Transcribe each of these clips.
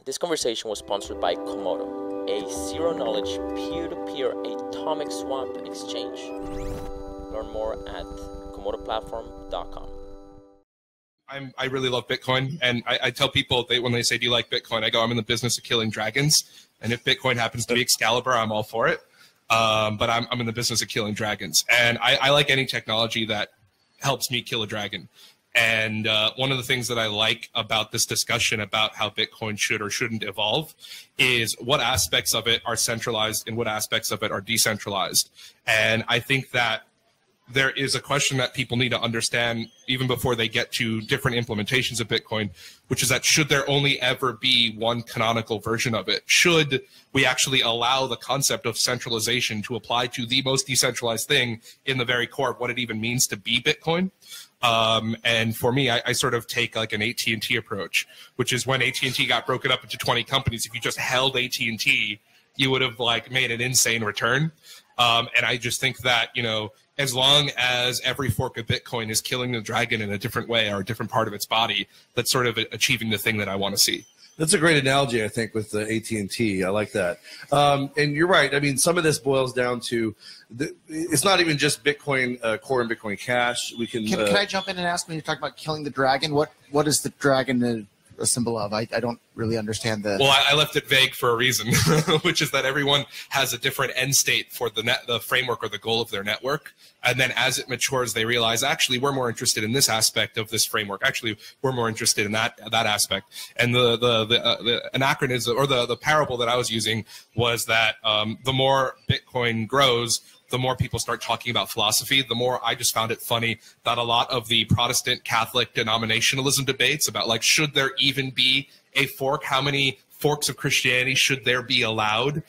This conversation was sponsored by Komodo, a zero-knowledge, peer-to-peer atomic swap exchange. Learn more at komodoplatform.com. I really love Bitcoin, and I tell people when they say, do you like Bitcoin? I go, I'm in the business of killing dragons, and if Bitcoin happens to be Excalibur, I'm all for it. But I'm in the business of killing dragons, and I like any technology that helps me kill a dragon. And one of the things that I like about this discussion about how Bitcoin should or shouldn't evolve is what aspects of it are centralized and what aspects of it are decentralized. And I think that there is a question that people need to understand even before they get to different implementations of Bitcoin, which is that should there only ever be one canonical version of it? Should we actually allow the concept of centralization to apply to the most decentralized thing in the very core of what it even means to be Bitcoin? And for me, I sort of take like an AT&T approach, which is when AT&T got broken up into 20 companies, if you just held AT&T, you would have like made an insane return. And I just think that, you know, as long as every fork of Bitcoin is killing the dragon in a different way or a different part of its body, that's sort of achieving the thing that I want to see. That's a great analogy, I think, with the AT&T. I like that. And you're right. I mean, some of this boils down to it's not even just Bitcoin Core and Bitcoin Cash. We can I jump in and ask, when you talk about killing the dragon, what is the dragon a symbol of? I don't really understand the. Well, I left it vague for a reason, which is that everyone has a different end state for the framework or the goal of their network, and then as it matures, they realize actually we're more interested in this aspect of this framework. Actually, we're more interested in that aspect. And the anachronism or the parable that I was using was that the more Bitcoin grows, the more people start talking about philosophy, the more I just found it funny that a lot of the Protestant Catholic denominationalism debates about like, should there even be a fork? How many forks of Christianity should there be allowed?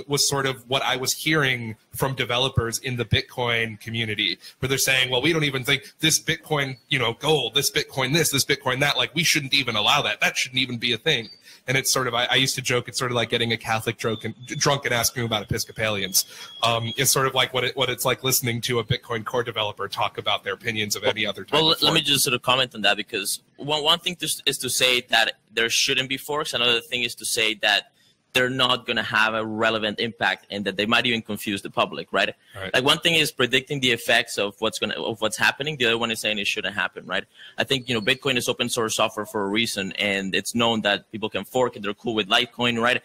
Was sort of what I was hearing from developers in the Bitcoin community, where they're saying, well, we don't even think this Bitcoin, you know, gold, this Bitcoin this Bitcoin that, like we shouldn't even allow that. That shouldn't even be a thing. And it's sort of, I used to joke, it's sort of like getting a Catholic drunk and asking about Episcopalians. It's sort of like what it's like listening to a Bitcoin core developer talk about their opinions of any other type of fork. Let me just sort of comment on that, because one thing is to say that there shouldn't be forks. Another thing is to say that they're not going to have a relevant impact and that they might even confuse the public, right? Like one thing is predicting the effects of what's happening. The other one is saying it shouldn't happen, right? I think, you know, Bitcoin is open source software for a reason, and it's known that people can fork it. They're cool with Litecoin, right?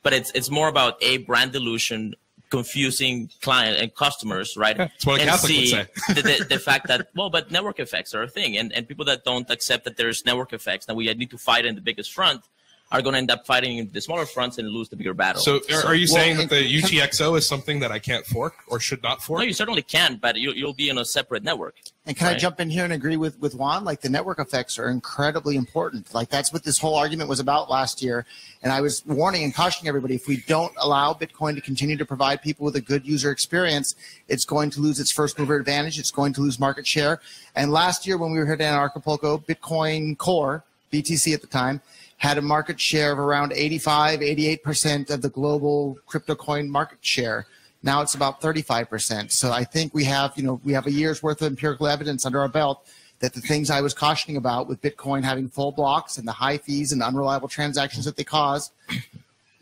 But it's more about a brand dilution, confusing client and customers, right? Yeah, that's what a Catholic would say. the fact that, well, but network effects are a thing, and people that don't accept that there's network effects, that we need to fight in the biggest front, are going to end up fighting in the smaller fronts and lose the bigger battle. So are you saying that the UTXO is something that I can't fork or should not fork? No, you certainly can, but you'll be in a separate network. And can I jump in here and agree with Juan? Like, the network effects are incredibly important. Like, that's what this whole argument was about last year. And I was warning and cautioning everybody, if we don't allow Bitcoin to continue to provide people with a good user experience, it's going to lose its first mover advantage. It's going to lose market share. And last year when we were here in Acapulco, Bitcoin Core, BTC at the time, had a market share of around 85, 88% of the global crypto coin market share. Now it's about 35%. So I think we have a year's worth of empirical evidence under our belt that the things I was cautioning about with Bitcoin having full blocks and the high fees and unreliable transactions that they cause,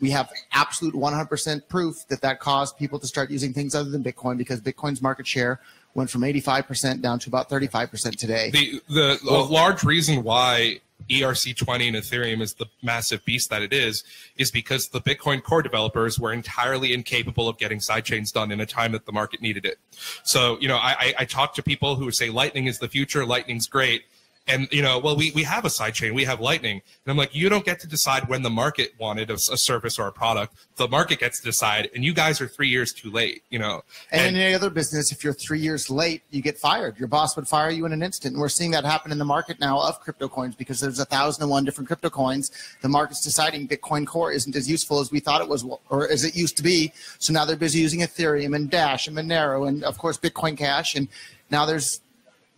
we have absolute 100% proof that caused people to start using things other than Bitcoin, because Bitcoin's market share went from 85% down to about 35% today. The large reason why ERC20 and Ethereum is the massive beast that it is because the Bitcoin core developers were entirely incapable of getting sidechains done in a time that the market needed it. So, you know, I talk to people who would say Lightning is the future, Lightning's great. And, you know, well, we have a sidechain, we have Lightning. And I'm like, you don't get to decide when the market wanted a service or a product. The market gets to decide, and you guys are 3 years too late, you know. And in any other business, if you're 3 years late, you get fired. Your boss would fire you in an instant. And we're seeing that happen in the market now of crypto coins, because there's 1,001 different crypto coins. The market's deciding Bitcoin Core isn't as useful as we thought it was, or as it used to be. So now they're busy using Ethereum and Dash and Monero and, of course, Bitcoin Cash. And now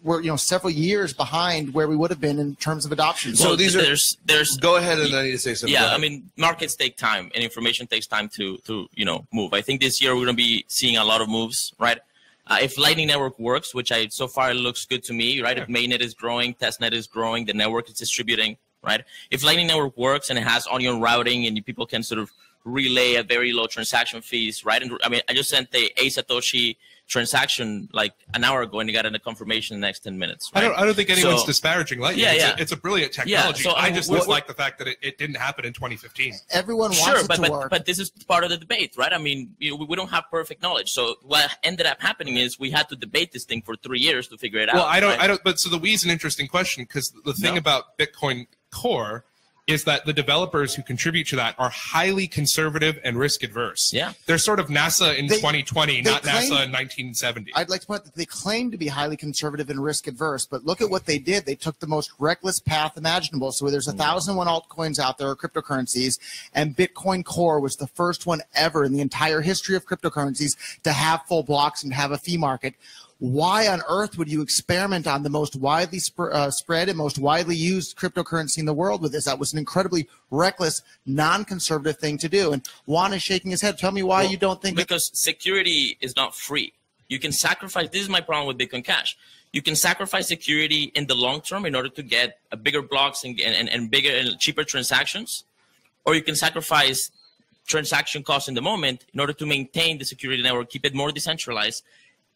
we're several years behind where we would have been in terms of adoption. So these are there's go ahead, and I need to say something. Yeah, I mean, markets take time, and information takes time to move. I think this year we're going to be seeing a lot of moves, right? If Lightning Network works, which so far it looks good to me, right? If mainnet is growing, testnet is growing, the network is distributing, right? If Lightning Network works and it has onion routing and people can sort of relay a very low transaction fees, right? And I mean, I just sent the a Satoshi transaction like an hour ago and you got a confirmation in the next 10 minutes. Right? I don't think anyone's disparaging Lightning. Yeah, it's a brilliant technology. So, I just dislike the fact that it didn't happen in 2015. Everyone wants it to work. But this is part of the debate, right? I mean, we don't have perfect knowledge. So what ended up happening is we had to debate this thing for 3 years to figure it out. Well, I don't. But so the we is an interesting question because the thing about Bitcoin Core is that the developers who contribute to that are highly conservative and risk adverse. Yeah. They're sort of NASA in 2020, not NASA in 1970. I'd like to point out that they claim to be highly conservative and risk adverse, but look at what they did. They took the most reckless path imaginable. So there's 1,001 altcoins out there, or cryptocurrencies, and Bitcoin Core was the first one ever in the entire history of cryptocurrencies to have full blocks and have a fee market. Why on earth would you experiment on the most widely spread and most widely used cryptocurrency in the world with this? That was an incredibly reckless, non-conservative thing to do. And Juan is shaking his head. Tell me why you don't think because security is not free. You can sacrifice. This is my problem with Bitcoin Cash. You can sacrifice security in the long term in order to get a bigger blocks and bigger and cheaper transactions, or you can sacrifice transaction costs in the moment in order to maintain the security network, keep it more decentralized,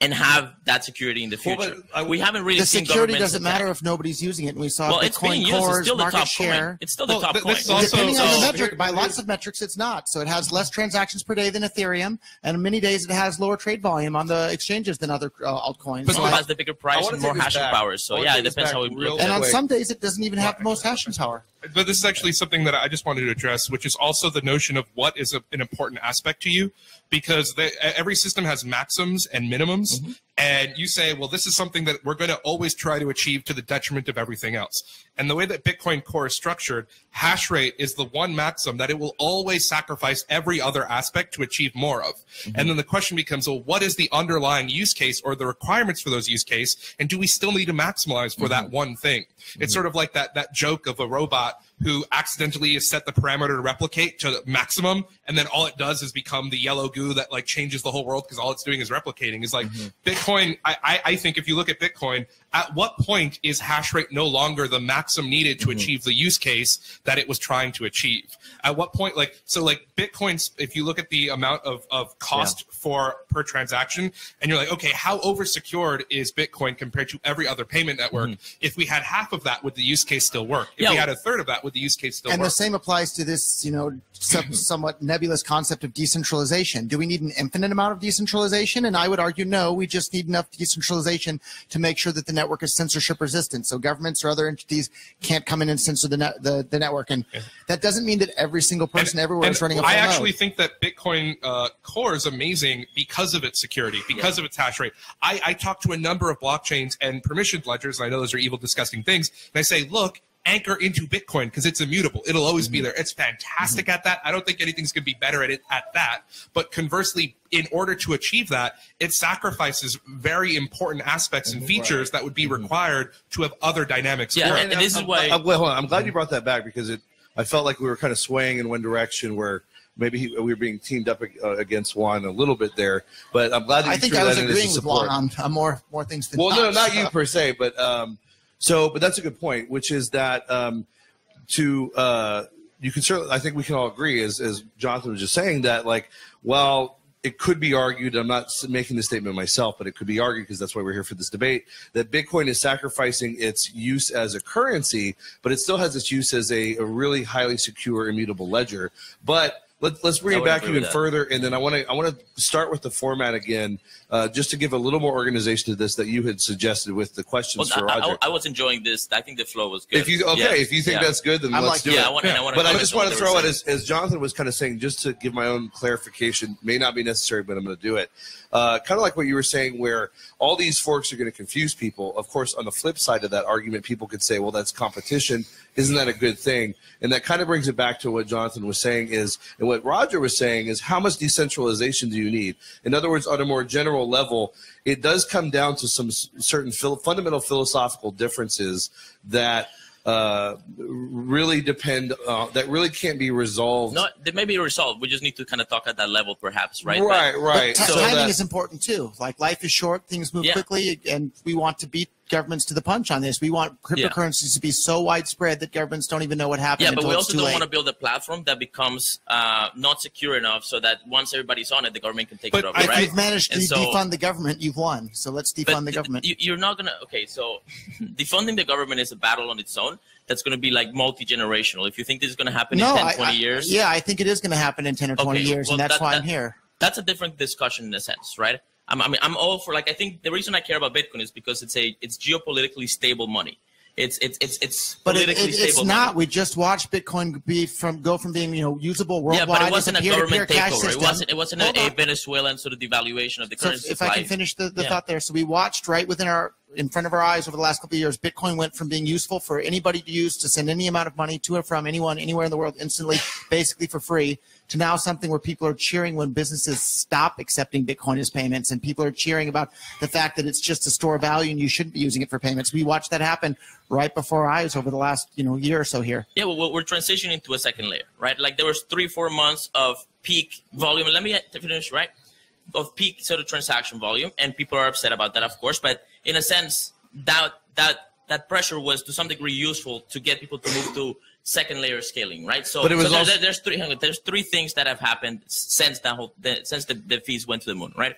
and have that security in the future. Well, we haven't really seen security doesn't matter if nobody's using it. And we saw Bitcoin Core's market share. It's still the top coin. Depending on the metric, by lots of metrics, it's not. So it has less transactions per day than Ethereum, and many days it has lower trade volume on the exchanges than other altcoins. But it has the bigger price and more hashing power. So yeah, it depends how we look. And on some days, it doesn't even have the most hashing power. But this is actually something that I just wanted to address, which is also the notion of what is an important aspect to you, because every system has maxims and minimums. And you say, well, this is something that we're going to always try to achieve to the detriment of everything else. And the way that Bitcoin Core is structured, hash rate is the one maxim that it will always sacrifice every other aspect to achieve more of. And then the question becomes, well, what is the underlying use case or the requirements for those use case? And do we still need to maximize for that one thing? It's sort of like that joke of a robot who accidentally has set the parameter to replicate to maximum, and then all it does is become the yellow goo that like changes the whole world because all it's doing is replicating. Is like Bitcoin. I think if you look at Bitcoin, at what point is hash rate no longer the maximum needed to achieve the use case that it was trying to achieve? At what point, like Bitcoin, if you look at the amount of cost per transaction, and you're like, okay, how oversecured is Bitcoin compared to every other payment network? If we had half of that, would the use case still work? If we had a third of that, would the use case still work? And the same applies to this, somewhat nebulous concept of decentralization. Do we need an infinite amount of decentralization? And I would argue no, we just need enough decentralization to make sure that the network is censorship resistant. So governments or other entities can't come in and censor the network. And that doesn't mean that every single person everywhere is running a full I actually think that Bitcoin Core is amazing because of its security, because of its hash rate. I talk to a number of blockchains and permissioned ledgers, and I know those are evil, disgusting things, and I say, look, anchor into Bitcoin because it's immutable. It'll always be there. It's fantastic at that. I don't think anything's going to be better at it at that. But conversely, in order to achieve that, it sacrifices very important aspects and features that would be required to have other dynamics. And this is why. Hold on. I'm glad you brought that back because I felt like we were kind of swaying in one direction where maybe we were being teamed up against Juan a little bit there. But I'm glad that you threw that in as a support. I think I was agreeing with Juan on more things than no, not you per se, but but that's a good point, which is that you can certainly, I think we can all agree, as Jonathan was just saying, that it could be argued, I'm not making this statement myself, but it could be argued because that's why we're here for this debate, that Bitcoin is sacrificing its use as a currency, but it still has its use as a really highly secure, immutable ledger. But let's bring it back even further, and then I want to start with the format again, just to give a little more organization to this that you had suggested with the questions for Roger. I was enjoying this. I think the flow was good. If you think that's good, then let's do it. But I just want to throw it as Jonathan was kind of saying, just to give my own clarification. May not be necessary, but I'm going to do it. Kind of like what you were saying, where all these forks are going to confuse people. Of course, on the flip side of that argument, people could say, well, that's competition. Isn't that a good thing? And that kind of brings it back to what Jonathan was saying and what Roger was saying is, how much decentralization do you need? In other words, on a more general level, it does come down to some certain fundamental philosophical differences that really depend, that really can't be resolved. No, they may be resolved. We just need to kind of talk at that level, perhaps, right? Right. But timing is important too. Like life is short, things move quickly, and we want to beat governments to the punch on this. We want cryptocurrencies to be so widespread that governments don't even know what happened. Yeah, but we also don't want to build a platform that becomes not secure enough so that once everybody's on it, the government can take it over. If you've managed to defund the government, you've won. So let's defund the government. You're not going to. Okay, so defunding the government is a battle on its own. That's going to be like multi-generational. If you think this is going to happen in 10, 20 years. Yeah, I think it is going to happen in 10 or 20 years, and that's why I'm here. That's a different discussion in a sense, right? I'm all for, like, I think the reason I care about Bitcoin is because it's geopolitically stable money. It's politically stable. It's not. We just watched Bitcoin go from being usable worldwide. Yeah, but it wasn't a government takeover. It wasn't a Venezuelan sort of devaluation of the currency. So if I can finish the thought there, so we watched right in front of our eyes over the last couple of years, Bitcoin went from being useful for anybody to use to send any amount of money to or from anyone, anywhere in the world instantly, basically for free, to now something where people are cheering when businesses stop accepting Bitcoin as payments, and people are cheering about the fact that it's just a store of value and you shouldn't be using it for payments. We watched that happen right before our eyes over the last year or so here. Yeah, well, we're transitioning to a second layer, right? Like there was 3-4 months of peak volume. Let me finish, right? Of peak sort of transaction volume, and people are upset about that, of course. But in a sense, that pressure was to some degree useful to get people to move to second layer scaling, right? So, but there's three things that have happened since the fees went to the moon, right?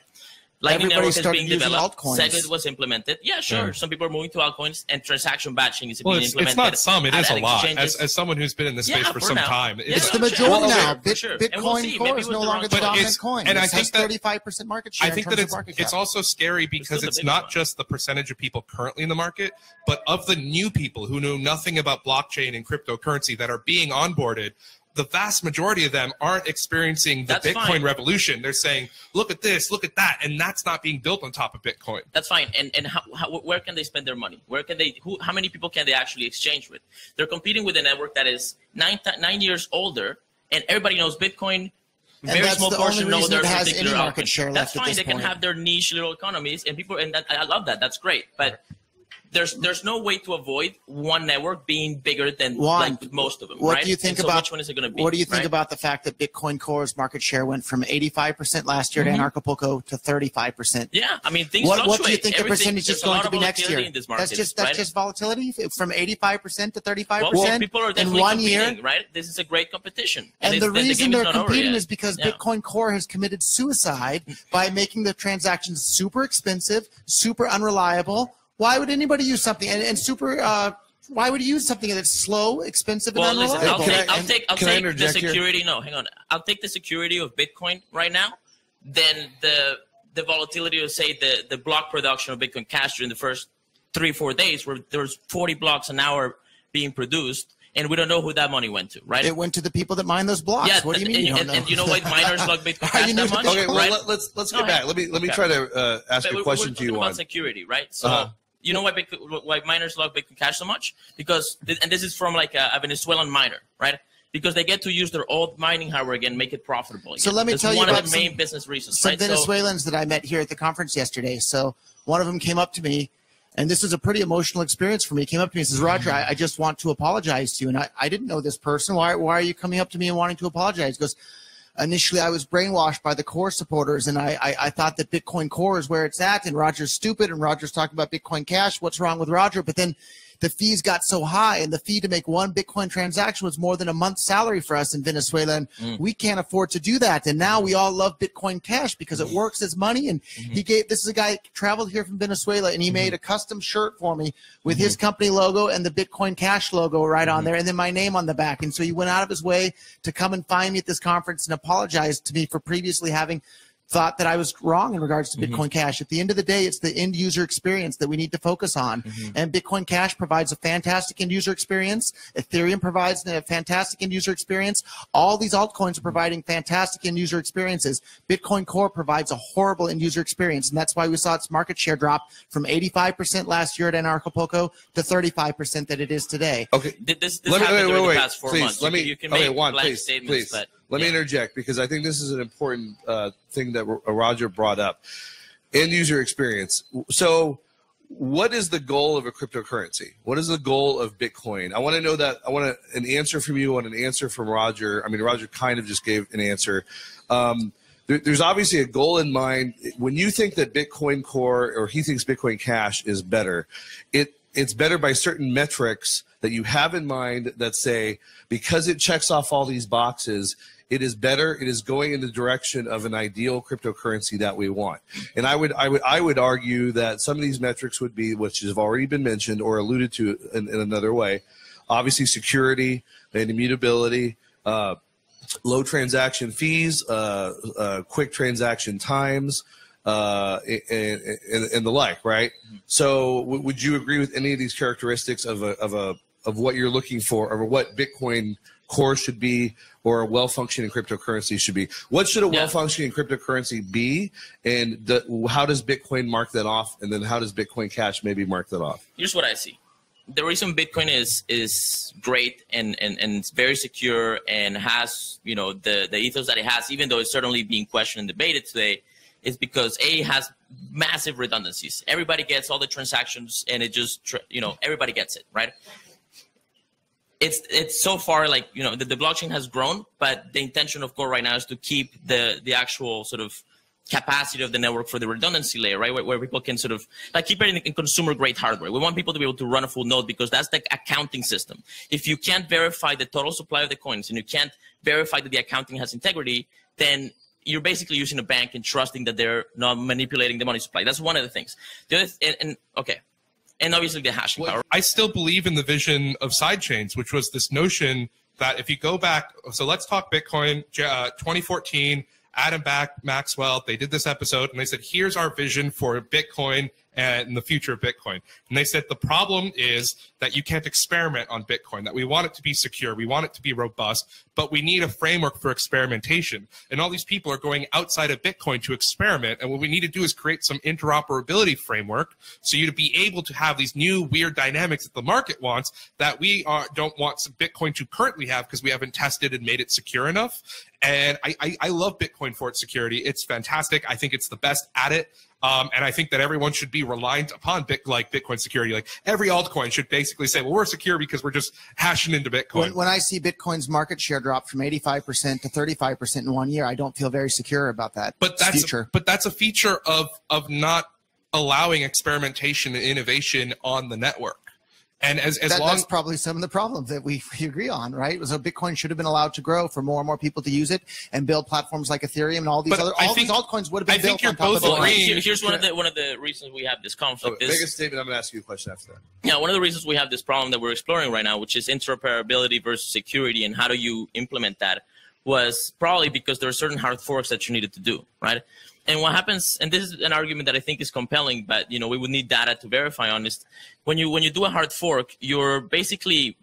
Lightning Network is being developed. Segwit was implemented. Yeah, sure. Yeah. Some people are moving to altcoins, and transaction batching is being implemented. It's not some. It is a lot. As someone who's been in this space for some time, it's the majority now. Bitcoin Core is no longer the dominant coin. And I think that 35% market share. I think that it's also scary because it's not just the percentage of people currently in the market, but of the new people who know nothing about blockchain and cryptocurrency that are being onboarded. The vast majority of them aren't experiencing the Bitcoin revolution. They're saying, look at this, look at that, and that's not being built on top of Bitcoin. That's fine. And where can they spend their money? Where can they? How many people can they actually exchange with? They're competing with a network that is 9 years older, and everybody knows Bitcoin. Very small portion know their particular market share. That's fine. They can have their niche little economies, and people, and I love that. That's great, but. There's no way to avoid one network being bigger than like most of them. What do you think about which one is it going to be? What do you think about the fact that Bitcoin Core's market share went from 85% last year to Anarchapulco to 35%? Yeah, I mean things fluctuate. What do you think the percentage is going to be next year? That's just volatility from 85% to 35%. Well, people are definitely in 1 year, right? This is a great competition, and the reason they're competing is because Bitcoin Core has committed suicide by making the transactions super expensive, super unreliable. Why would anybody use something why would you use something that's slow, expensive, and unreliable? Listen, I'll take the security. Here? No, hang on. I'll take the security of Bitcoin right now. Then the volatility of, say, the block production of Bitcoin Cash during the first 3-4 days, where there's 40 blocks an hour being produced, and we don't know who that money went to, right? It went to the people that mine those blocks. Yeah, what do you mean? And you know why miners log Bitcoin Cash that much? Okay, well, let's get back. Let me try to ask a question to you, Juan. About security, right? So. You know why miners log Bitcoin Cash so much? Because, and this is from like a Venezuelan miner, right? Because they get to use their old mining hardware again, make it profitable again. So let me tell you about one of the main business reasons. Some Venezuelans that I met here at the conference yesterday. So one of them came up to me, and this was a pretty emotional experience for me. He came up to me and says, Roger, I just want to apologize to you. And I didn't know this person. Why are you coming up to me and wanting to apologize? He goes, initially, I was brainwashed by the Core supporters, and I thought that Bitcoin Core is where it's at, and Roger's stupid, and Roger's talking about Bitcoin Cash. What's wrong with Roger? But then the fees got so high, and the fee to make one Bitcoin transaction was more than a month's salary for us in Venezuela, and we can't afford to do that. And now we all love Bitcoin Cash because it works as money. And this is a guy who traveled here from Venezuela, and he made a custom shirt for me with his company logo and the Bitcoin Cash logo right on there, and then my name on the back. And so he went out of his way to come and find me at this conference and apologize to me for previously having thought that I was wrong in regards to Bitcoin Cash. At the end of the day, it's the end user experience that we need to focus on. And Bitcoin Cash provides a fantastic end user experience. Ethereum provides a fantastic end user experience. All these altcoins are providing fantastic end user experiences. Bitcoin Core provides a horrible end user experience, and that's why we saw its market share drop from 85% last year at Anarchapulco to 35% that it is today. Okay. This happened during the past 4 months. You can make blank statements, but let me interject, because I think this is an important thing that Roger brought up. End user experience. So what is the goal of a cryptocurrency? What is the goal of Bitcoin? I want to know that. I want an answer from you and an answer from Roger. I mean, Roger kind of just gave an answer. there's obviously a goal in mind. When you think that Bitcoin Core, or he thinks Bitcoin Cash is better, it's better by certain metrics that you have in mind that say, because it checks off all these boxes, it is better. It is going in the direction of an ideal cryptocurrency that we want. And I would argue that some of these metrics would be, which have already been mentioned or alluded to in another way, obviously security and immutability, low transaction fees, quick transaction times, and the like, right? So would you agree with any of these characteristics of what you're looking for, or what Bitcoin Core should be, or a well-functioning cryptocurrency should be? What should a well-functioning cryptocurrency be, and how does Bitcoin mark that off, and then how does Bitcoin Cash maybe mark that off? Here's what I see. The reason Bitcoin is great and it's very secure and has, you know, the ethos that it has, even though it's certainly being questioned and debated today, is because it has massive redundancies. Everybody gets all the transactions, and it just, you know, everybody gets it, right? It's so far, like, you know, the blockchain has grown, but the intention of Core right now is to keep the actual sort of capacity of the network for the redundancy layer, right? Where people can sort of like keep it in consumer grade hardware. We want people to be able to run a full node, because that's the accounting system. If you can't verify the total supply of the coins, and you can't verify that the accounting has integrity, then you're basically using a bank and trusting that they're not manipulating the money supply. That's one of the things. The other, okay. And obviously the hashing power. I still believe in the vision of sidechains, which was this notion that if you go back, so let's talk Bitcoin, 2014, Adam Maxwell, they did this episode, and they said, here's our vision for Bitcoin and the future of Bitcoin. And they said the problem is that you can't experiment on Bitcoin, that we want it to be secure, we want it to be robust, but we need a framework for experimentation. And all these people are going outside of Bitcoin to experiment, and what we need to do is create some interoperability framework so you to be able to have these new weird dynamics that the market wants that we don't want Bitcoin to currently have, because we haven't tested and made it secure enough. And I love Bitcoin for its security. It's fantastic. I think it's the best at it. And I think that everyone should be reliant upon Bitcoin security. Like every altcoin should basically say, well, we're secure because we're just hashing into Bitcoin. When I see Bitcoin's market share drop from 85% to 35% in 1 year, I don't feel very secure about that. But that's a feature of not allowing experimentation and innovation on the network. And that's probably some of the problems that we agree on, right? So Bitcoin should have been allowed to grow for more and more people to use it and build platforms like Ethereum and all these these altcoins would have been built on top of it. Here's one of the reasons we have this conflict. Make a statement. I'm going to ask you a question after that. Yeah, one of the reasons we have this problem that we're exploring right now, which is interoperability versus security, and how do you implement that, was probably because there are certain hard forks that you needed to do, right? And what happens, and this is an argument that I think is compelling, but you know we would need data to verify on, is when you do a hard fork, you're basically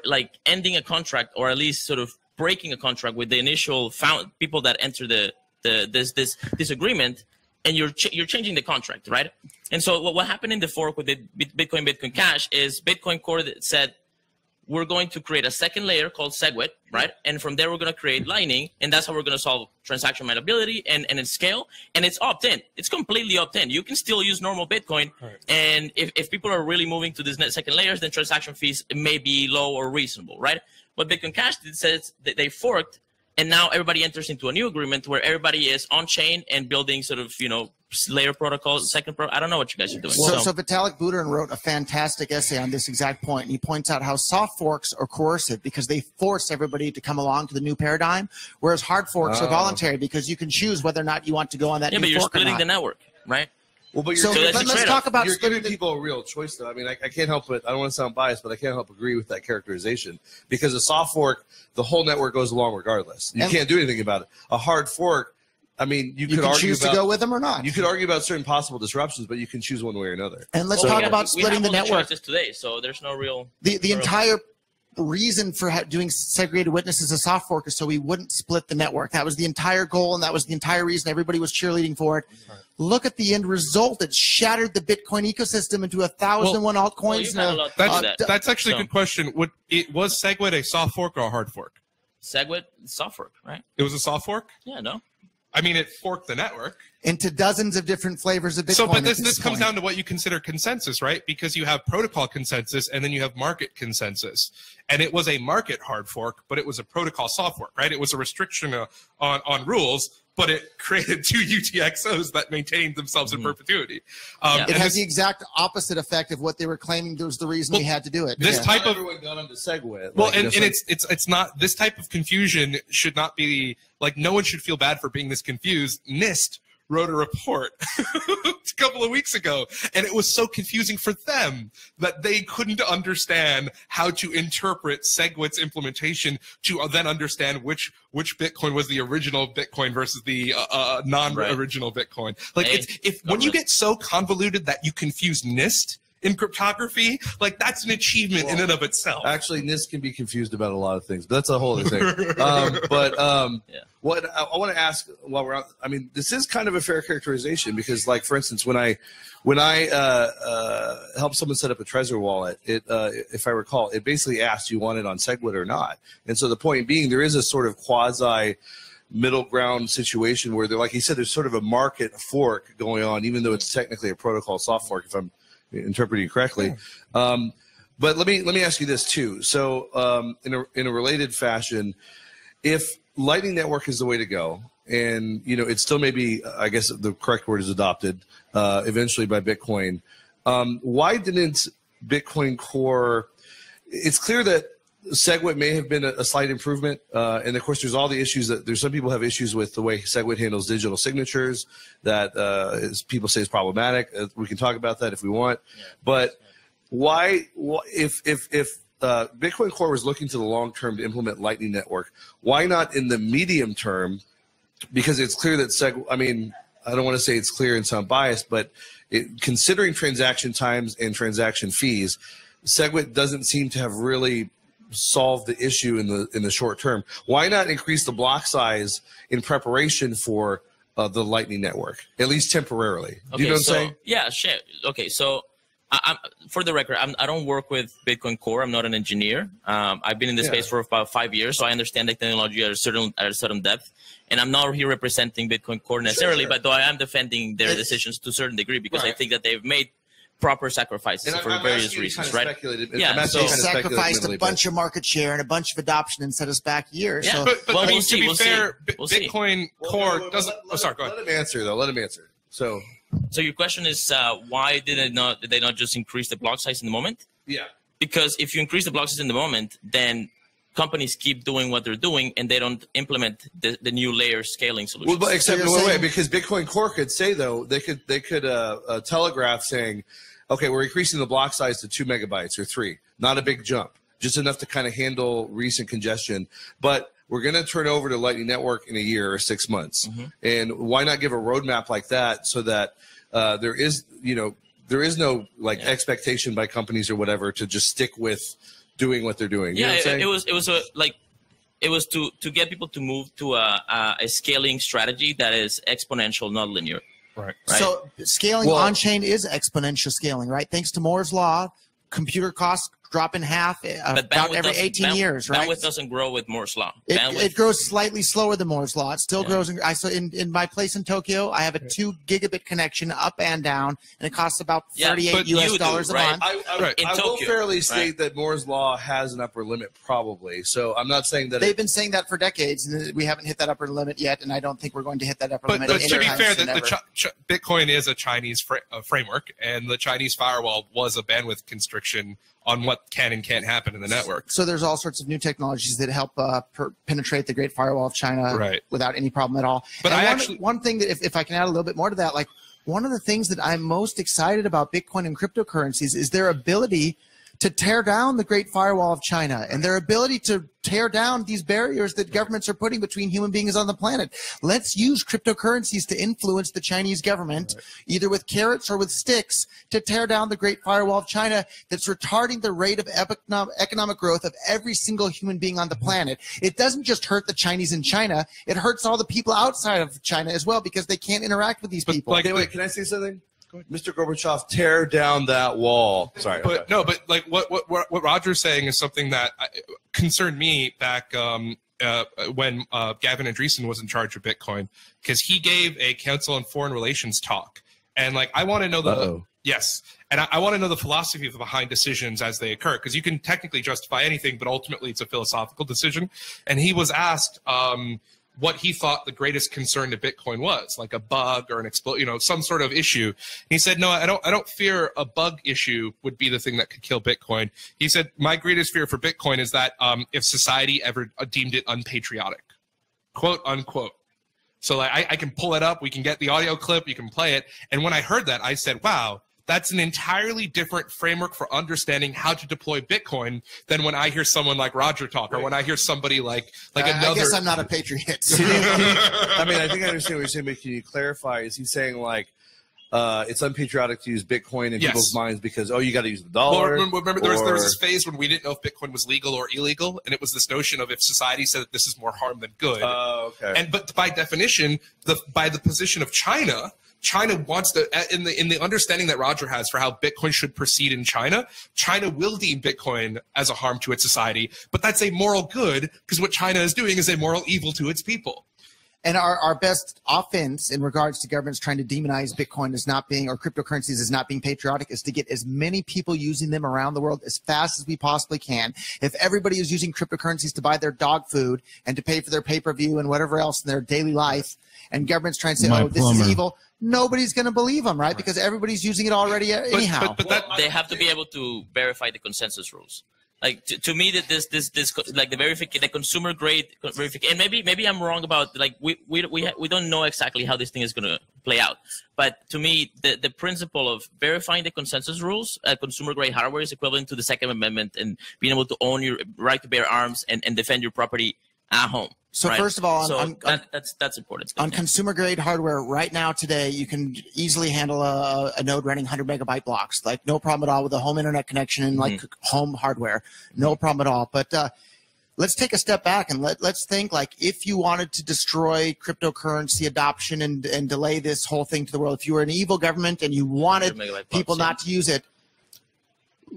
like ending a contract, or at least sort of breaking a contract with the initial people that enter this agreement, and you're changing the contract, right? And so what happened in the fork with the Bitcoin Cash is Bitcoin Core said, we're going to create a second layer called SegWit, right? And from there, we're going to create Lightning, and that's how we're going to solve transaction malleability and scale. And it's opt-in. It's completely opt-in. You can still use normal Bitcoin. Right. And if people are really moving to these second layers, then transaction fees may be low or reasonable, right? What Bitcoin Cash did says that they forked, and now everybody enters into a new agreement where everybody is on-chain and building sort of, you know, layer protocols, I don't know what you guys are doing. So Vitalik Buterin wrote a fantastic essay on this exact point, and he points out how soft forks are coercive because they force everybody to come along to the new paradigm, whereas hard forks are voluntary because you can choose whether or not you want to go on that new fork. Yeah, but you're splitting the network, right? Well, but let's talk about you're giving people a real choice, though. I mean, I can't help it. I don't want to sound biased, but I can't help agree with that characterization, because a soft fork, the whole network goes along regardless. You can't do anything about it. A hard fork, I mean, you could argue choose to go with them or not. You could argue about certain possible disruptions, but you can choose one way or another. And let's talk about splitting the network. Today, so there's no real. The entire reason for doing segregated witness as a soft fork is so we wouldn't split the network. That was the entire goal, and that was the entire reason everybody was cheerleading for it. Right. Look at the end result. It shattered the Bitcoin ecosystem into 1,001 altcoins. That's actually a good question. Was SegWit a soft fork or a hard fork? SegWit, soft fork, right? It was a soft fork? Yeah, no. I mean, it forked the network into dozens of different flavors of Bitcoin. So, but this comes down to what you consider consensus, right? Because you have protocol consensus and then you have market consensus. And it was a market hard fork, but it was a protocol soft fork, right? It was a restriction on rules, but it created 2 UTXOs that maintained themselves in perpetuity. It has the exact opposite effect of what they were claiming was the reason we had to do it. This type of everyone got onto SegWit. Well, and it's not, this type of confusion should not be like, no one should feel bad for being this confused. NIST wrote a report a couple of weeks ago, and it was so confusing for them that they couldn't understand how to interpret SegWit's implementation to then understand which Bitcoin was the original Bitcoin versus the non-original Bitcoin. Like, when you get so convoluted that you confuse NIST in cryptography, like, that's an achievement in and of itself. Actually, NIST can be confused about a lot of things, but that's a whole other thing. What I want to ask while we're on, I mean, this is kind of a fair characterization because, like, for instance, when I helped someone set up a Trezor wallet, if I recall, it basically asked you want it on SegWit or not. And so the point being, there is a sort of quasi middle ground situation where, like he said, there's sort of a market fork going on, even though it's technically a protocol soft fork, if I'm interpreting correctly. But let me ask you this too. So in a related fashion, if Lightning Network is the way to go, and it still may be, I guess the correct word is adopted eventually by Bitcoin, why didn't Bitcoin Core? It's clear that SegWit may have been a slight improvement, and of course there's all the issues that there's some people have issues with the way SegWit handles digital signatures that people say is problematic. We can talk about that if we want, but why if Bitcoin Core was looking to the long term to implement Lightning Network, why not in the medium term? Because it's clear that I mean, I don't want to say it's clear and sound biased, but considering transaction times and transaction fees, SegWit doesn't seem to have really solve the issue in the short term. Why not increase the block size in preparation for the Lightning Network, at least temporarily? Do you know what I'm saying? Yeah, sure. Okay, so for the record, I don't work with Bitcoin Core. I'm not an engineer. I've been in this space for about 5 years, so I understand the technology at a certain depth. And I'm not here representing Bitcoin Core necessarily, but though I am defending their decisions to a certain degree because I think that they've made proper sacrifices for various reasons, right? Yeah, so sacrificed a bunch of market share and a bunch of adoption and set us back years. Yeah. So. But I mean, to be fair, Bitcoin Core doesn't. Oh, sorry, go ahead. Let him answer, though. Let him answer. So your question is why did they not just increase the block size in the moment? Yeah. Because if you increase the block size in the moment, then companies keep doing what they're doing and they don't implement the new layer scaling solutions. Well, except because Bitcoin Core could say, though, they could telegraph saying, okay, we're increasing the block size to 2 megabytes or 3. Not a big jump, just enough to kind of handle recent congestion. But we're going to turn over to Lightning Network in a year or 6 months. And why not give a roadmap like that so that there is no expectation by companies or whatever to just stick with doing what they're doing. You know what I'm saying? It was to get people to move to a scaling strategy that is exponential, not linear. Right. So scaling on-chain is exponential scaling, right? Thanks to Moore's law, computer costs drop in half about every 18 years, right? Bandwidth doesn't grow with Moore's law. It grows slightly slower than Moore's law. It still grows. In my place in Tokyo, I have a 2 gigabit connection up and down, and it costs about $38 US a month. I will fairly state that Moore's law has an upper limit, probably. So I'm not saying that they've been saying that for decades, and we haven't hit that upper limit yet, and I don't think we're going to hit that upper limit. But to be fair, Bitcoin is a Chinese framework, and the Chinese firewall was a bandwidth constriction on what can and can't happen in the network. So there's all sorts of new technologies that help penetrate the Great Firewall of China without any problem at all. But one thing that, if I can add a little bit more to that, like one of the things that I'm most excited about Bitcoin and cryptocurrencies is their ability to tear down the Great Firewall of China and their ability to tear down these barriers that governments are putting between human beings on the planet. Let's use cryptocurrencies to influence the Chinese government, either with carrots or with sticks, to tear down the Great Firewall of China that's retarding the rate of economic growth of every single human being on the planet. It doesn't just hurt the Chinese in China. It hurts all the people outside of China as well because they can't interact with these people. Wait, can I say something? Mr. Gorbachev, tear down that wall. Sorry. But no, but like what Roger's saying is something that concerned me back when Gavin Andresen was in charge of Bitcoin, because he gave a Council on Foreign Relations talk. And like, I want to know yes. And I want to know the philosophy behind decisions as they occur, because you can technically justify anything, but ultimately it's a philosophical decision. And he was asked, what he thought the greatest concern to Bitcoin was, like a bug or an some sort of issue. And he said, no, I don't fear a bug issue would be the thing that could kill Bitcoin. He said, my greatest fear for Bitcoin is that if society ever deemed it unpatriotic, quote unquote. So like, I can pull it up. We can get the audio clip. You can play it. And when I heard that, I said, wow, that's an entirely different framework for understanding how to deploy Bitcoin than when I hear someone like Roger talk, or when I hear somebody like another. I guess I'm not a patriot. I mean, I think I understand what you're saying, but can you clarify? Is he saying like it's unpatriotic to use Bitcoin in people's minds because, you got to use the dollar? Well, remember there was this phase when we didn't know if Bitcoin was legal or illegal, and it was this notion of if society said that this is more harm than good. Oh, okay. But by definition, by the position of China wants to, in the understanding that Roger has for how Bitcoin should proceed in China will deem Bitcoin as a harm to its society, but that's a moral good because what China is doing is a moral evil to its people. And our best offense in regards to governments trying to demonize Bitcoin as not being, or cryptocurrencies as not being patriotic, is to get as many people using them around the world as fast as we possibly can. If everybody is using cryptocurrencies to buy their dog food and to pay for their pay-per-view and whatever else in their daily life, and governments trying to say, this is evil, nobody's going to believe them, right? Because everybody's using it already anyhow. But they have to be able to verify the consensus rules. Like to me, that this like the consumer grade verification. And maybe I'm wrong about like we don't know exactly how this thing is going to play out. But to me, the principle of verifying the consensus rules, consumer grade hardware is equivalent to the Second Amendment and being able to own your right to bear arms and defend your property at home. So first of all, that's important. On consumer grade hardware right now today, you can easily handle a node running 100 megabyte blocks, like no problem at all with a home internet connection and like home hardware, no problem at all. But let's take a step back and let's think like if you wanted to destroy cryptocurrency adoption and delay this whole thing to the world, if you were an evil government and you wanted people not to use it,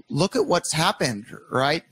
look at what's happened, right?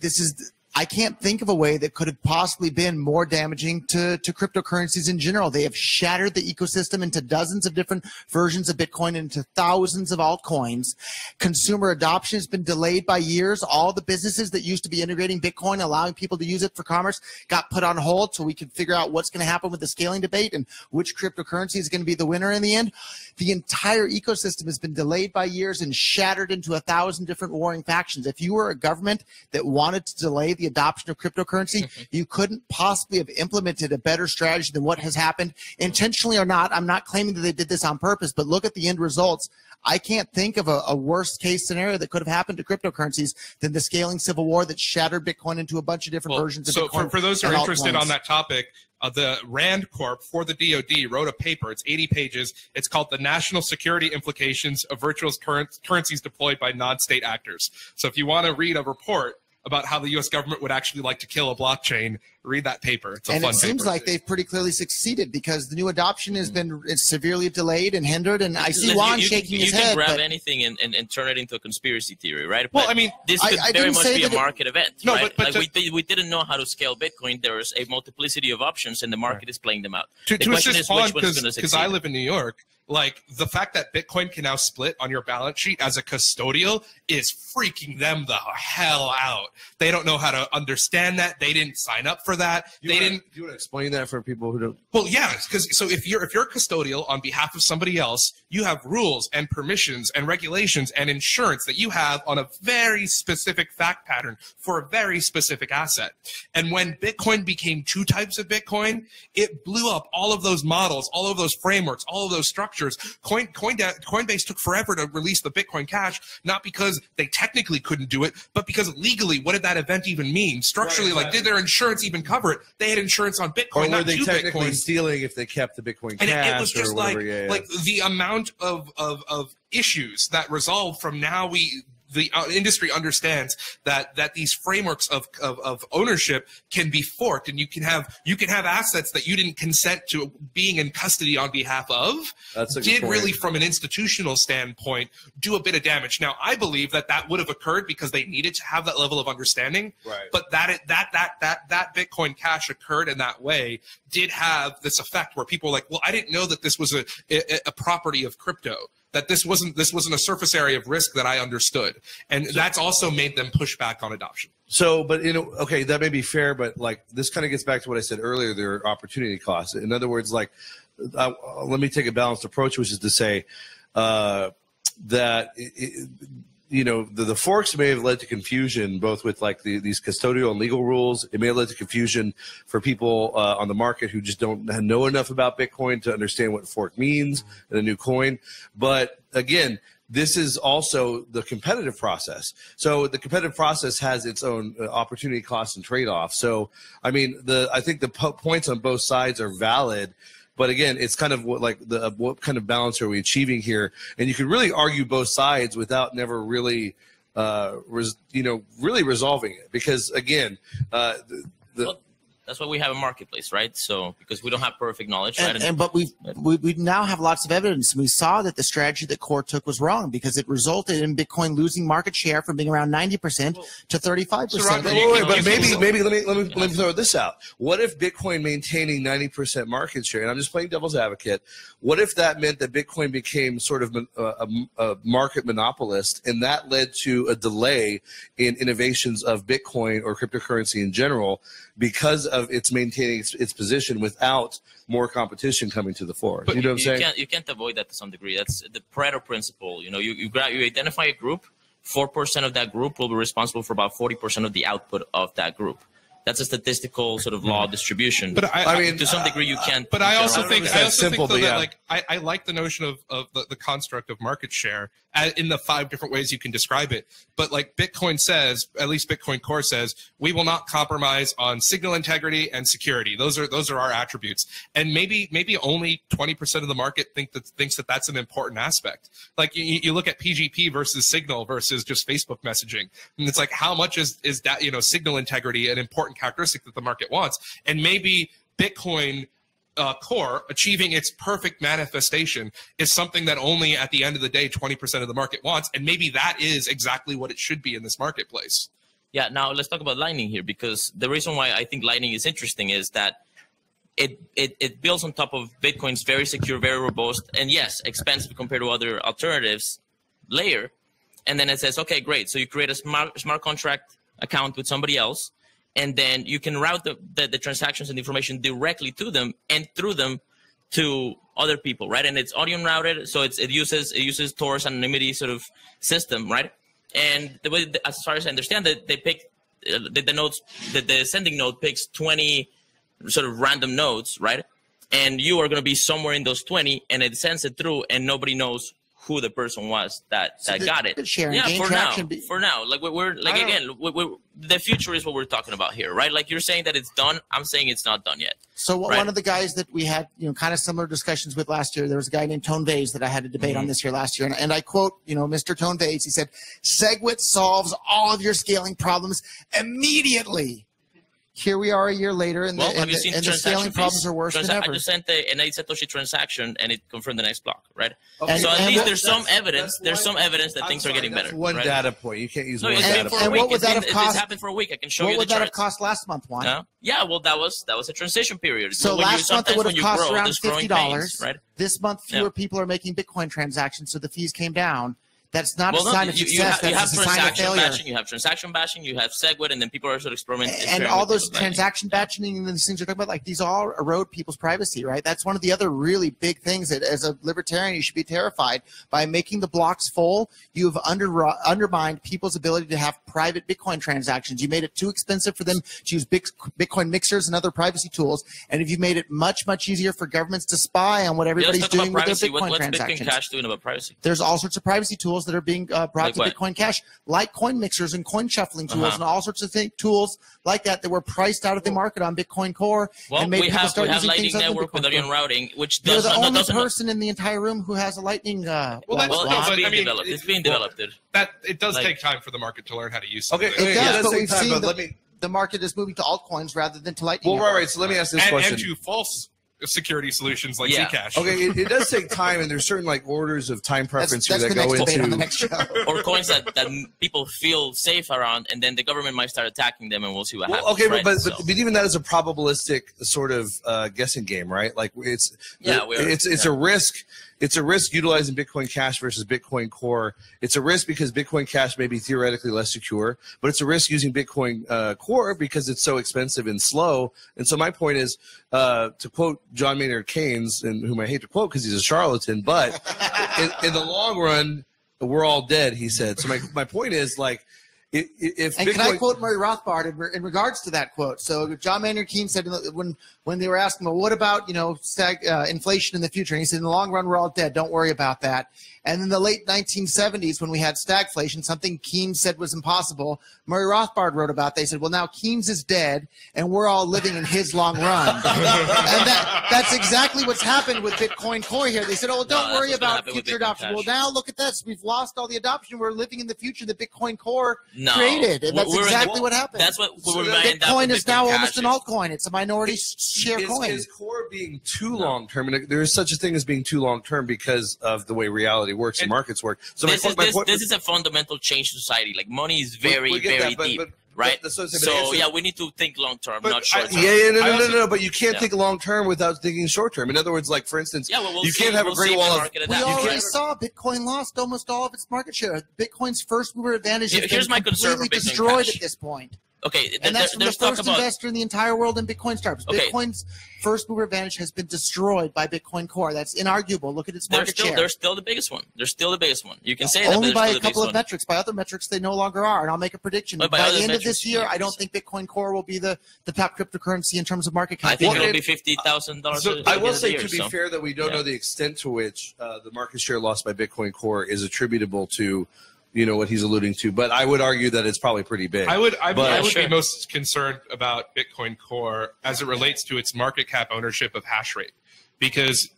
I can't think of a way that could have possibly been more damaging to cryptocurrencies in general. They have shattered the ecosystem into dozens of different versions of Bitcoin and into thousands of altcoins. Consumer adoption has been delayed by years. All the businesses that used to be integrating Bitcoin, allowing people to use it for commerce, got put on hold so we could figure out what's going to happen with the scaling debate and which cryptocurrency is going to be the winner in the end. The entire ecosystem has been delayed by years and shattered into 1,000 different warring factions. If you were a government that wanted to delay the adoption of cryptocurrency, you couldn't possibly have implemented a better strategy than what has happened, intentionally or not. I'm not claiming that they did this on purpose, but look at the end results. I can't think of a worst case scenario that could have happened to cryptocurrencies than the scaling civil war that shattered Bitcoin into a bunch of different versions of Bitcoin. So for those who are interested on that topic, the Rand Corp for the DoD wrote a paper. It's 80 pages. It's called The National Security Implications of Virtual Currencies Deployed by Non-State Actors. So if you want to read a report about how the U.S. government would actually like to kill a blockchain, read that paper. It's a fun paper. And it seems like they've pretty clearly succeeded because the new adoption has been severely delayed and hindered. And I see Juan shaking his head. You can grab anything and turn it into a conspiracy theory, right? Well, I mean, this could very much be a market event, no, right? But we didn't know how to scale Bitcoin. There's a multiplicity of options, and the market is playing them out. The question is which one's going to succeed. Because I live in New York, like the fact that Bitcoin can now split on your balance sheet as a custodial is freaking them the hell out. They don't know how to understand that. They didn't sign up for that. Do you want to explain that for people who don't? Well, yeah, because so if you're custodial on behalf of somebody else, you have rules and permissions and regulations and insurance that you have on a very specific fact pattern for a very specific asset. And when Bitcoin became two types of Bitcoin, it blew up all of those models, all of those frameworks, all of those structures. Coinbase took forever to release the Bitcoin Cash, not because they technically couldn't do it, but because legally, what did that event even mean? Structurally, like, did their insurance even cover it? They had insurance on Bitcoin, or were they technically stealing if they kept the Bitcoin Cash? And it was just like the amount of issues that resolved from now the industry understands that these frameworks of ownership can be forked, and you can have assets that you didn't consent to being in custody on behalf of. That's a good point. Really, from an institutional standpoint, do a bit of damage. Now, I believe that would have occurred because they needed to have that level of understanding. Right. But that Bitcoin Cash occurred in that way did have this effect where people were like, well, I didn't know that this was a property of crypto. that this wasn't a surface area of risk that I understood, and that's also made them push back on adoption. So, but okay, that may be fair, but like this kind of gets back to what I said earlier. There are opportunity costs. In other words, like let me take a balanced approach, which is to say that the forks may have led to confusion, both with like these custodial and legal rules. It may have led to confusion for people on the market who just don't know enough about Bitcoin to understand what fork means and a new coin. But again, this is also the competitive process. So the competitive process has its own opportunity costs and trade-offs. So, I mean, I think the points on both sides are valid. But again, it's kind of what kind of balance are we achieving here? And you can really argue both sides without never really, really resolving it. Because again, well, that's why we have a marketplace, right? So because we don't have perfect knowledge, right? But we now have lots of evidence. We saw that the strategy that Core took was wrong because it resulted in Bitcoin losing market share from being around 90% to 35%. But maybe let me throw this out. What if Bitcoin maintaining 90% market share? And I'm just playing devil's advocate. What if that meant that Bitcoin became sort of a market monopolist, and that led to a delay in innovations of Bitcoin or cryptocurrency in general because of its maintaining its position without more competition coming to the fore? But you know what I'm saying? You can't avoid that to some degree. That's the Pareto principle. You identify a group, 4% of that group will be responsible for about 40% of the output of that group. That's a statistical sort of law distribution. But I mean, to some degree, you can't. But I also think that like I like the notion of the construct of market share in the 5 different ways you can describe it. But like Bitcoin says, at least Bitcoin Core says, we will not compromise on signal integrity and security. Those are our attributes. And maybe only 20% of the market thinks that that's an important aspect. Like you look at PGP versus Signal versus just Facebook messaging, and it's like how much is that signal integrity an important characteristic that the market wants? And maybe Bitcoin Core achieving its perfect manifestation is something that only at the end of the day 20% of the market wants, and maybe that is exactly what it should be in this marketplace. Yeah, now let's talk about Lightning here, because the reason why I think Lightning is interesting is that it builds on top of Bitcoin's very secure, very robust, and yes, expensive compared to other alternatives layer. And then it says, okay, great. So you create a smart contract account with somebody else, and then you can route the transactions and the information directly to them and through them to other people, right? And it's audience routed, so it uses Tor's anonymity sort of system, right? And the way, as far as I understand it, they pick the nodes. The sending node picks 20 sort of random nodes, right? And you are going to be somewhere in those 20, and it sends it through, and nobody knows who the person was that got it. Yeah, for now, like we're like again, the future is what we're talking about here, right? Like you're saying that it's done. I'm saying it's not done yet. So one of the guys that we had, kind of similar discussions with last year, there was a guy named Tone Vase that I had a debate on this year last year, and I quote, Mr. Tone Vase, he said, "SegWit solves all of your scaling problems immediately." Here we are a year later, and the scaling problems are worse than ever. I just sent an 8 Satoshi transaction, and it confirmed the next block, right? Okay. So at least there's some evidence. There's some evidence that things are getting better. That's one data point. You can't use one data point. And what would that have cost? It's happened for a week. I can show you the What would that have cost last month, Juan? Yeah, well, that was a transition period. So last month it would have cost around $50. Right? This month, fewer people are making Bitcoin transactions, so the fees came down. That's not a sign of success. That's a sign of failure. You have transaction batching, you have SegWit, and then people are sort of experimenting. And all those transaction batching and these things you're talking about, like these all erode people's privacy, right? That's one of the other really big things that as a libertarian you should be terrified. By making the blocks full, you have undermined people's ability to have private Bitcoin transactions. You made it too expensive for them to use Bitcoin mixers and other privacy tools. And if you made it much, much easier for governments to spy on what everybody's doing with their Bitcoin transactions. What's Bitcoin Cash doing about privacy? There's all sorts of privacy tools that are being brought to Bitcoin Cash, like coin mixers and coin shuffling tools and all sorts of tools like that were priced out of the market on Bitcoin Core and made people start using Lightning things Network with audience routing, which you're the only person in the entire room who has a Lightning. It's being developed. It does take time for the market to learn how to use something. Okay, it does, but we've seen the market is moving to altcoins rather than to Lightning. Well, right. So let me ask this question. And to false security solutions like Zcash. Okay, it does take time, and there's certain orders of time preference here that go into on the next show. Or coins that people feel safe around, and then the government might start attacking them, and we'll see what happens. Okay, but even that is a probabilistic sort of guessing game, right? Like it's a risk. it's a risk utilizing Bitcoin Cash versus Bitcoin Core. It's a risk because Bitcoin Cash may be theoretically less secure, but it's a risk using Bitcoin Core because it's so expensive and slow. And so my point is, to quote John Maynard Keynes, and whom I hate to quote because he's a charlatan, but in the long run, we're all dead, he said. So my point is, like, if and Bitcoin, can I quote Murray Rothbard in regards to that quote? So John Maynard Keynes said when they were asking, well, what about inflation in the future? And he said, in the long run, we're all dead. Don't worry about that. And in the late 1970s, when we had stagflation, something Keynes said was impossible, Murray Rothbard wrote about. They said, well, now Keynes is dead, and we're all living in his long run. And that's exactly what's happened with Bitcoin Core here. They said, oh, well, don't worry about future adoption. Well, now look at this. We've lost all the adoption. We're living in the future that Bitcoin Core created. And that's exactly what happened. That's what Bitcoin is now almost an altcoin. It's a minority share coin. Is Core being too long-term? And there is such a thing as being too long-term because of the way reality works and markets work. So this is a fundamental change in society. Like, money is very deep, right? So yeah, we need to think long term, not short term. No. But you can't think long term without thinking short term. In other words, like, for instance, you can't have a great wall of. We already saw Bitcoin lost almost all of its market share. Bitcoin's first mover advantage has been completely destroyed at this point. Okay, and that's from the first investor in the entire world in Bitcoin startups. Okay. Bitcoin's first mover advantage has been destroyed by Bitcoin Core. That's inarguable. Look at its market share. They're still the biggest one. They're still the biggest one. You can say that. Only by a couple of metrics. By other metrics, they no longer are. And I'll make a prediction. By the end of this year, I don't think Bitcoin Core will be the top cryptocurrency in terms of market cap. I think it'll be $50,000. So I will say, to be fair, that we don't know the extent to which the market share lost by Bitcoin Core is attributable to, what he's alluding to, but I would argue that it's probably pretty big. I would be most concerned about Bitcoin Core as it relates to its market cap ownership of hash rate, because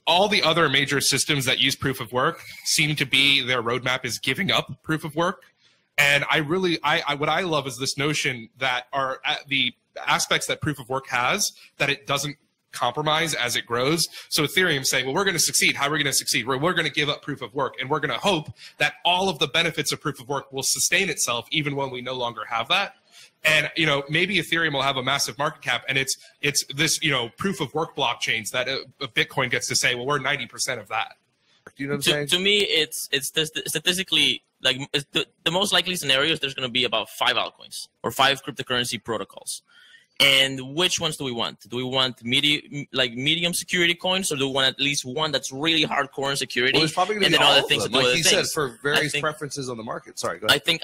all the other major systems that use proof of work seem to be their roadmap is giving up proof of work. And what I love is this notion that are the aspects that proof of work has, that it doesn't compromise as it grows. So Ethereum saying, well, we're going to succeed. How are we going to succeed? We're going to give up proof of work, and we're going to hope that all of the benefits of proof of work will sustain itself even when we no longer have that. And maybe Ethereum will have a massive market cap, and it's this proof of work blockchains that Bitcoin gets to say, well, we're 90% of that. Do you know what I'm saying? To me, it's statistically, like, the most likely scenario is there's going to be about 5 altcoins or 5 cryptocurrency protocols. And which ones do we want? Do we want medium security coins, or do we want at least one that's really hardcore in security? Well, there's probably going to be all of them, like he said, for various preferences on the market. Sorry, go ahead. I think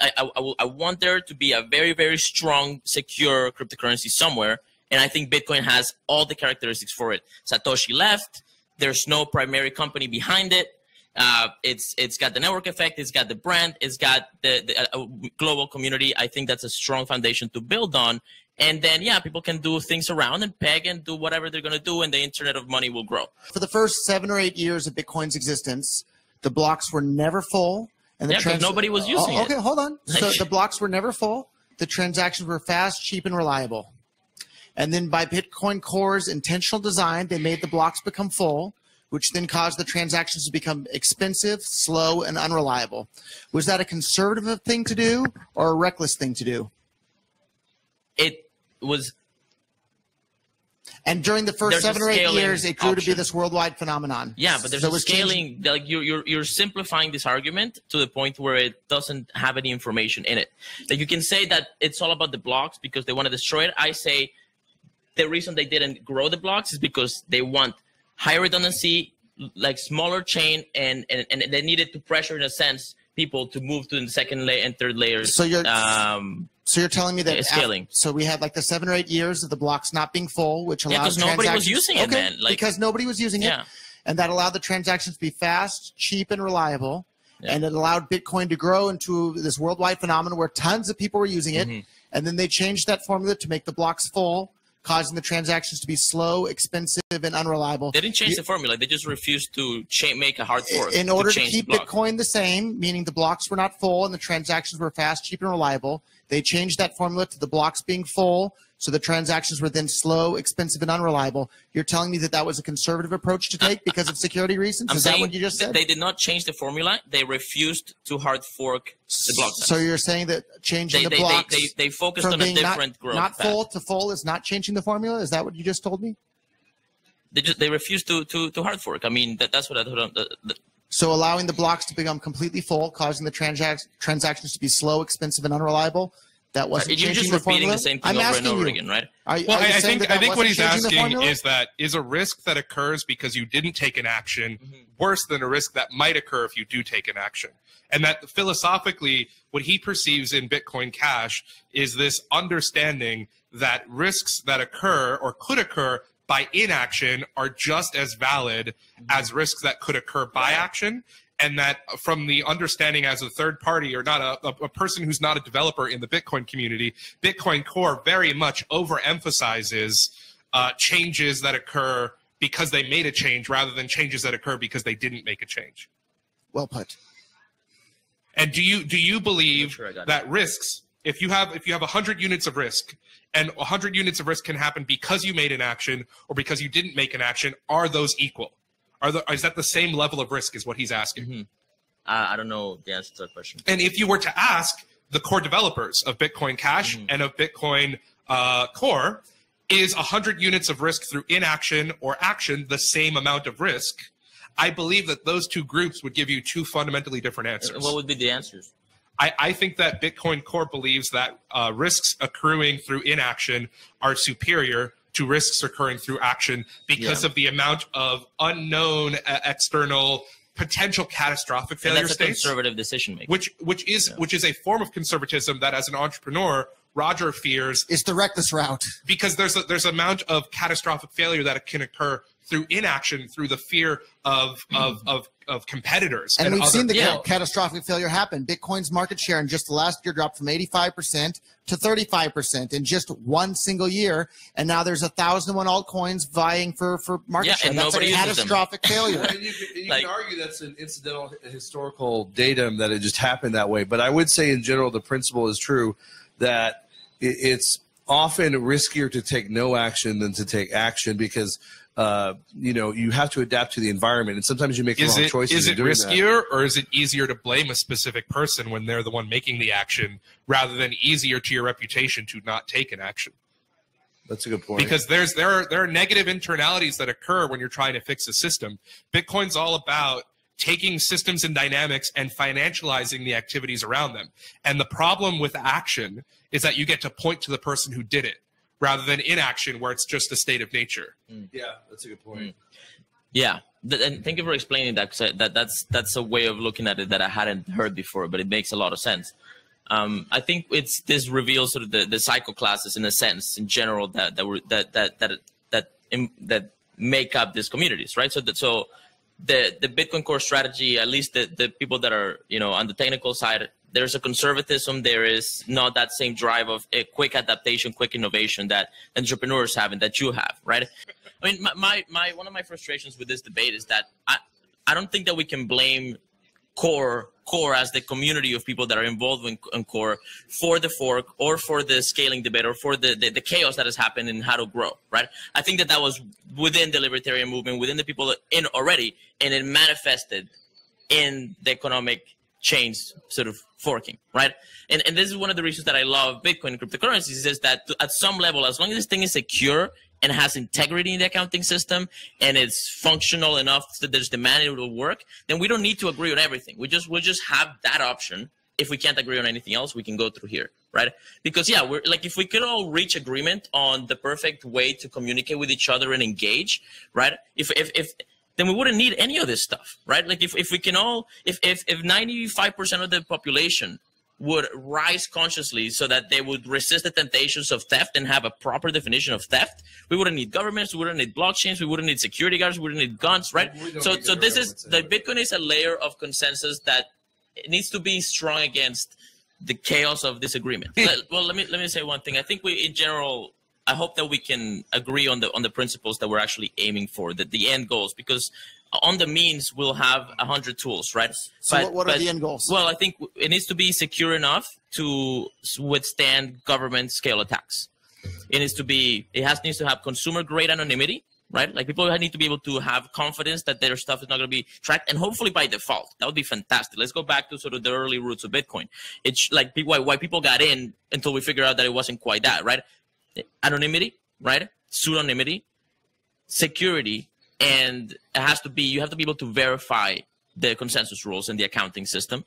I want there to be a very, very strong, secure cryptocurrency somewhere, and I think Bitcoin has all the characteristics for it. Satoshi left. There's no primary company behind it. It's got the network effect. It's got the brand. It's got the global community. I think that's a strong foundation to build on. And then, yeah, people can do things around and peg and do whatever they're going to do, and the internet of money will grow. For the first 7 or 8 years of Bitcoin's existence, the blocks were never full. And the nobody was using it. Okay, hold on. So the blocks were never full. The transactions were fast, cheap, and reliable. And then by Bitcoin Core's intentional design, they made the blocks become full, which then caused the transactions to become expensive, slow, and unreliable. Was that a conservative thing to do or a reckless thing to do? It was. And during the first 7 or 8 years, it grew to be this worldwide phenomenon. Yeah, but there's a scaling. Like you're simplifying this argument to the point where it doesn't have any information in it. Like, you can say that it's all about the blocks because they want to destroy it. I say the reason they didn't grow the blocks is because they want high redundancy, like smaller chain, and they needed to pressure, in a sense, people to move to the second layer and third layers. So you're telling me that scaling. So we had like the 7 or 8 years of the blocks not being full, which allowed because nobody was using it, man. Because nobody was using it, and that allowed the transactions to be fast, cheap, and reliable, and it allowed Bitcoin to grow into this worldwide phenomenon where tons of people were using it, and then they changed that formula to make the blocks full, causing the transactions to be slow, expensive, and unreliable. They didn't change the formula. They just refused to make a hard fork. In order to keep Bitcoin the same, meaning the blocks were not full and the transactions were fast, cheap, and reliable, they changed that formula to the blocks being full, so the transactions were then slow, expensive, and unreliable. You're telling me that that was a conservative approach to take because of security reasons? Is that what you just said? They did not change the formula. They refused to hard fork the block size. So you're saying that changing the blocks they focused on a different growth path. Full to full is not changing the formula? Is that what you just told me? They refuse to hard fork. I mean, that's what I thought. So allowing the blocks to become completely full, causing the transactions to be slow, expensive, and unreliable. That wasn't You're just repeating the same thing over and over again, right? I think what he's asking is a risk that occurs because you didn't take an action worse than a risk that might occur if you do take an action. And that philosophically, what he perceives in Bitcoin Cash is this understanding that risks that occur or could occur by inaction are just as valid as risks that could occur by action. And that from the understanding as a third party or not a person who's not a developer in the Bitcoin community, Bitcoin Core very much overemphasizes changes that occur because they made a change rather than changes that occur because they didn't make a change. Well put. And do you believe that risks, if you have 100 units of risk and 100 units of risk can happen because you made an action or because you didn't make an action, are those equal? Is that the same level of risk is what he's asking? I don't know the answer to that question. And if you were to ask the core developers of Bitcoin Cash and of Bitcoin Core, is 100 units of risk through inaction or action the same amount of risk? I believe that those two groups would give you two fundamentally different answers. What would be the answers? I think that Bitcoin Core believes that risks accruing through inaction are superior to risks occurring through action because of the amount of unknown external potential catastrophic failure and that's states. A conservative decision making. Which is a form of conservatism that as an entrepreneur Roger fears is the reckless route. Because there's amount of catastrophic failure that can occur through inaction, through the fear of competitors. And we've seen the catastrophic failure happen. Bitcoin's market share in just the last year dropped from 85% to 35% in just one single year. And now there's 1,001 altcoins vying for market share. And that's a catastrophic failure. And you can argue that's an incidental historical datum that it just happened that way. But I would say in general, the principle is true that it's often riskier to take no action than to take action because you have to adapt to the environment, and sometimes you make the wrong choices. Is it riskier, or is it easier to blame a specific person when they're the one making the action, rather than easier to your reputation to not take an action? That's a good point. Because there are negative internalities that occur when you're trying to fix a system. Bitcoin's all about taking systems and dynamics and financializing the activities around them. And the problem with action is that you get to point to the person who did it, rather than inaction where it's just a state of nature. Yeah, that's a good point. Yeah, and thank you for explaining that, because that's a way of looking at it that I hadn't heard before, but it makes a lot of sense. I think this reveals sort of the psycho classes in a sense in general that make up these communities, right? So the Bitcoin Core strategy, at least the people that are on the technical side, there's a conservatism. There is not that same drive of a quick adaptation, quick innovation that entrepreneurs have and that you have, right? I mean, one of my frustrations with this debate is that I don't think that we can blame Core as the community of people that are involved in Core for the fork or for the scaling debate or for the chaos that has happened in how to grow, right? I think that was within the libertarian movement, within the people in already, and it manifested in the economic change sort of forking, right? And this is one of the reasons that I love Bitcoin and cryptocurrencies is that at some level, as long as this thing is secure and has integrity in the accounting system and it's functional enough that there's demand it will work, then we don't need to agree on everything. We'll just have that option. If we can't agree on anything else, we can go through here, right? Because we're like, if we could all reach agreement on the perfect way to communicate with each other and engage, right? Then we wouldn't need any of this stuff, right? Like if we can all, if 95% of the population would rise consciously so that they would resist the temptations of theft and have a proper definition of theft, we wouldn't need governments, we wouldn't need blockchains, we wouldn't need security guards, we wouldn't need guns, right? So this is, the Bitcoin is a layer of consensus that it needs to be strong against the chaos of disagreement. Well, let me say one thing. I think we, in general, I hope that we can agree on the principles that we're actually aiming for, the end goals, because on the means we'll have 100 tools, right? So what are the end goals? Well, I think it needs to be secure enough to withstand government scale attacks. It needs to have consumer grade anonymity, right? Like people need to be able to have confidence that their stuff is not going to be tracked, and hopefully by default. That would be fantastic. Let's go back to sort of the early roots of Bitcoin. It's like why people got in until we figured out that it wasn't quite that, right? Anonymity, right? Pseudonymity, security, and it has to be, you have to be able to verify the consensus rules in the accounting system.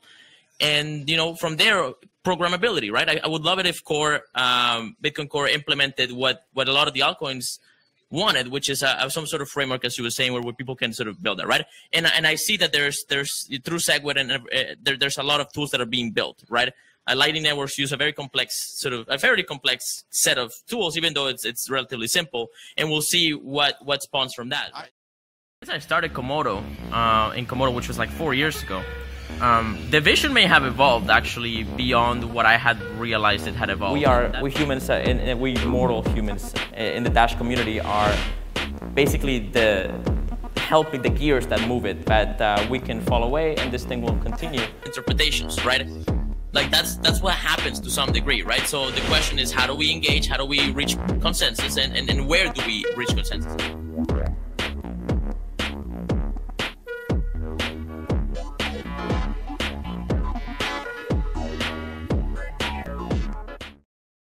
And, you know, from there, programmability, right? I would love it if Bitcoin Core implemented what a lot of the altcoins wanted, which is some sort of framework, as you were saying, where people can sort of build that, right? And I see that there's through SegWit and there's a lot of tools that are being built, right? Lightning networks use a very complex set of tools, even though it's relatively simple, and we'll see what spawns from that. As I started Komodo, in Komodo, which was like 4 years ago, the vision may have evolved actually beyond what I had realized it had evolved. We humans, we mortal humans in the Dash community are basically helping the gears that move it, that we can fall away and this thing will continue. Interpretations, right? Like that's what happens to some degree, right? So the question is, how do we engage? How do we reach consensus? And where do we reach consensus?